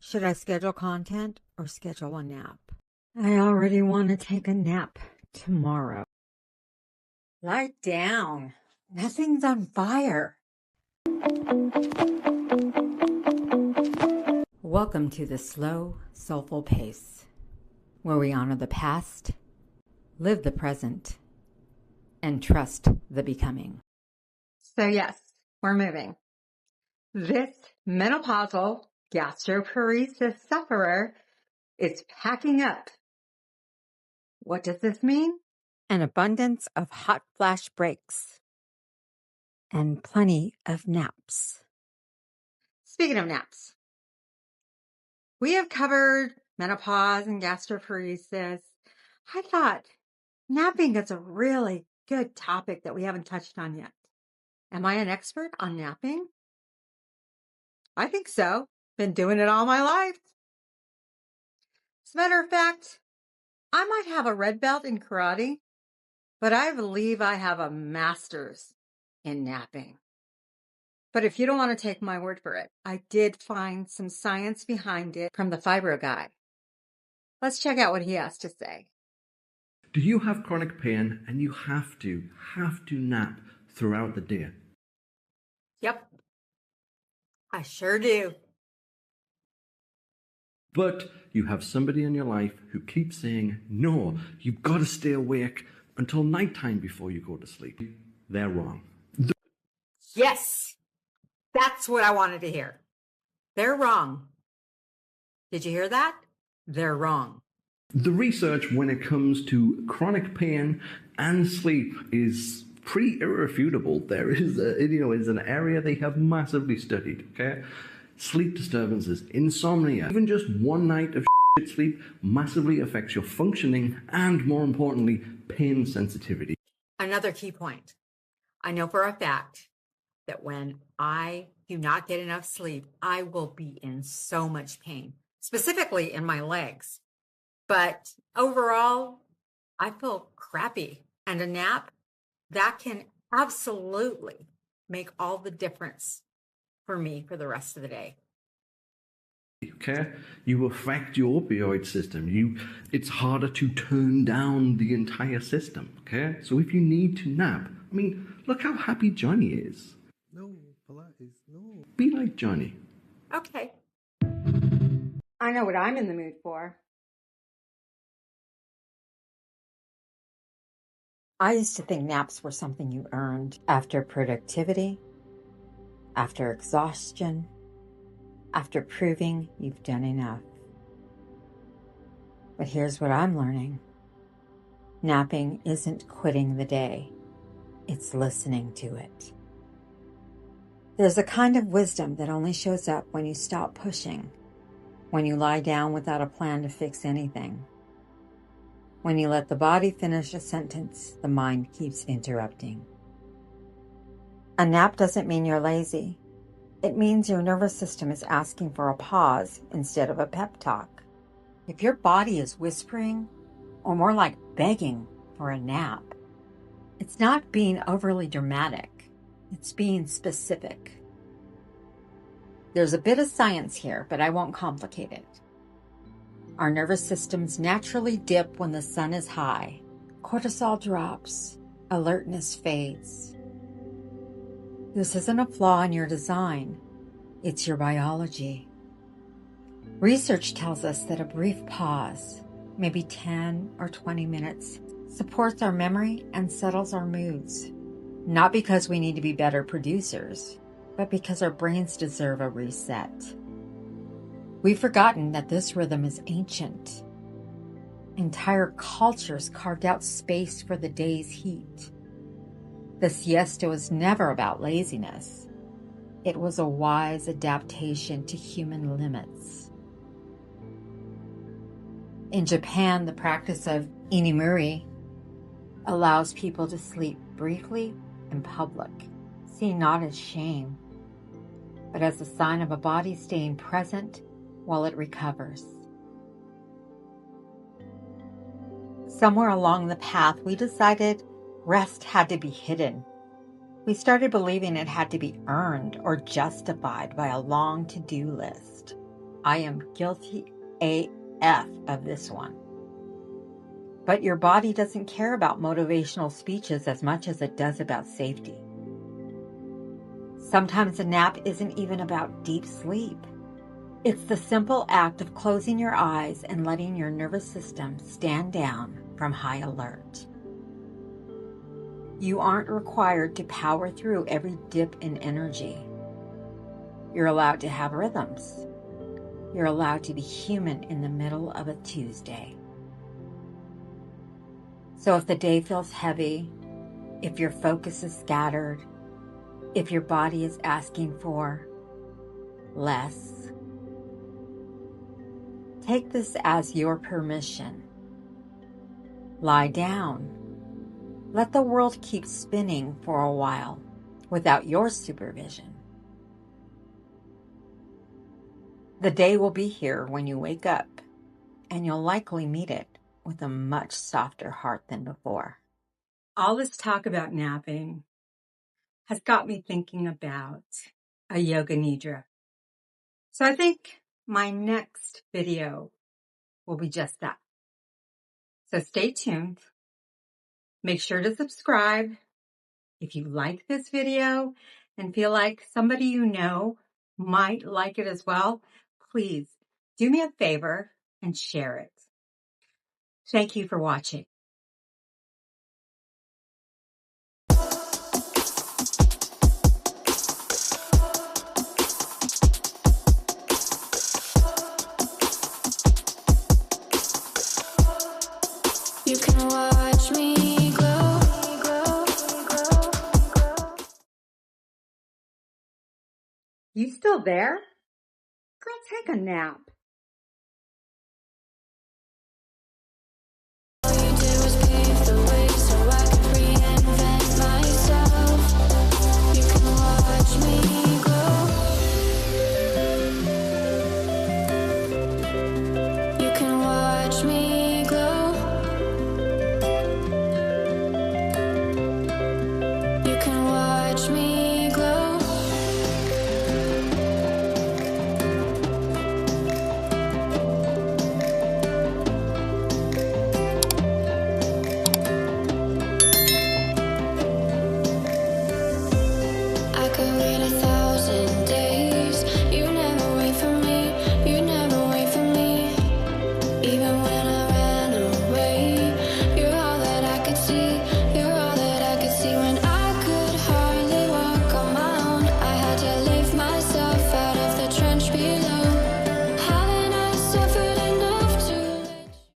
Should I schedule content or schedule a nap? I already want to take a nap tomorrow. Lie down. Nothing's on fire. Welcome to the slow, soulful pace, where we honor the past, live the present, and trust the becoming. So yes, we're moving. This menopausal gastroparesis sufferer is packing up. What does this mean? An abundance of hot flash breaks and plenty of naps. Speaking of naps, we have covered menopause and gastroparesis. I thought napping is a really good topic that we haven't touched on yet. Am I an expert on napping? I think so. Been doing it all my life. As a matter of fact, I might have a red belt in karate, but I believe I have a master's in napping. But if you don't want to take my word for it, I did find some science behind it from the Fibro guy. Let's check out what he has to say. Do you have chronic pain and you have to nap throughout the day? Yep, I sure do. But you have somebody in your life who keeps saying, no, you've got to stay awake until nighttime before you go to sleep. They're wrong. Yes, that's what I wanted to hear. They're wrong. Did you hear that? They're wrong. The research when it comes to chronic pain and sleep is pretty irrefutable. There is is an area they have massively studied, okay? Sleep disturbances, insomnia, even just one night of sleep massively affects your functioning and, more importantly, pain sensitivity. Another key point. I know for a fact that when I do not get enough sleep, I will be in so much pain, specifically in my legs. But overall, I feel crappy. And a nap, that can absolutely make all the difference for me for the rest of the day. Okay, you affect your opioid system. It's harder to turn down the entire system. Okay, so if you need to nap, I mean, look how happy Johnny is. No, Pilates, no. Be like Johnny. Okay. I know what I'm in the mood for. I used to think naps were something you earned after productivity, after exhaustion, after proving you've done enough. But here's what I'm learning. Napping isn't quitting the day. It's listening to it. There's a kind of wisdom that only shows up when you stop pushing, when you lie down without a plan to fix anything, when you let the body finish a sentence the mind keeps interrupting. A nap doesn't mean you're lazy. It means your nervous system is asking for a pause instead of a pep talk. If your body is whispering, or more like begging for a nap, it's not being overly dramatic. It's being specific. There's a bit of science here, but I won't complicate it. Our nervous systems naturally dip when the sun is high. Cortisol drops, alertness fades. This isn't a flaw in your design. It's your biology. Research tells us that a brief pause, maybe 10 or 20 minutes, supports our memory and settles our moods. Not because we need to be better producers, but because our brains deserve a reset. We've forgotten that this rhythm is ancient. Entire cultures carved out space for the day's heat. The siesta was never about laziness. It was a wise adaptation to human limits. In Japan, the practice of Inemuri allows people to sleep briefly in public, seen not as shame, but as a sign of a body staying present while it recovers. Somewhere along the path, we decided rest had to be hidden. We started believing it had to be earned or justified by a long to-do list. I am guilty AF of this one. But your body doesn't care about motivational speeches as much as it does about safety. Sometimes a nap isn't even about deep sleep. It's the simple act of closing your eyes and letting your nervous system stand down from high alert. You aren't required to power through every dip in energy. You're allowed to have rhythms. You're allowed to be human in the middle of a Tuesday. So if the day feels heavy, if your focus is scattered, if your body is asking for less, take this as your permission. Lie down. Let the world keep spinning for a while without your supervision. The day will be here when you wake up, and you'll likely meet it with a much softer heart than before. All this talk about napping has got me thinking about a yoga nidra. So I think my next video will be just that. So stay tuned. Make sure to subscribe. If you like this video and feel like somebody you know might like it as well, please do me a favor and share it. Thank you for watching. You can watch me grow. You still there? Girl, take a nap.